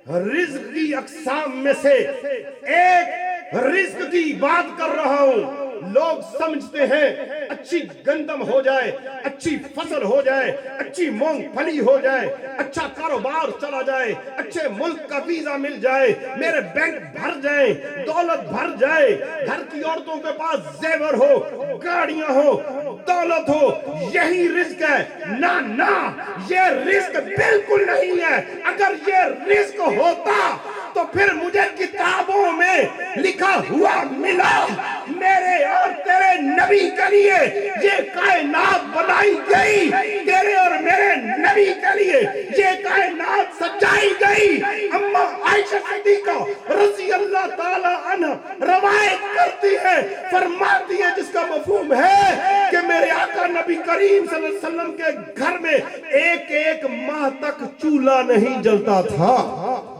رزق کی اقسام میں سے ایک رزق کی بات کر رہا ہوں۔ لوگ سمجھتے ہیں اچھی گندم ہو جائے، اچھی فصل ہو جائے، اچھی مونگ پھلی ہو جائے، اچھا کاروبار چلا جائے، اچھے ملک کا ویزا مل جائے، میرے بینک بھر جائیں، دولت بھر جائے، گھر کی عورتوں کے پاس زیور ہو، گاڑیاں ہو، دولت ہو، یہی رزق ہے۔ نہ نہ، یہ رزق بالکل نہیں ہے۔ اگر یہ رزق ہوتا تو پھر مجھے کتابوں میں لکھا ہوا ملا، میرے اور تیرے نبی کے لیے یہ کائنات بنائی گئی، تیرے اور میرے نبی کے لیے یہ کائنات سجائی گئی۔ اما عائشہ صدیقہ رضی اللہ تعالی عنہ روایت کرتی ہے، فرماتی ہے، جس کا مفہوم ہے کہ میرے آقا نبی کریم صلی اللہ علیہ وسلم کے گھر میں ایک ماہ تک چولہا نہیں جلتا تھا۔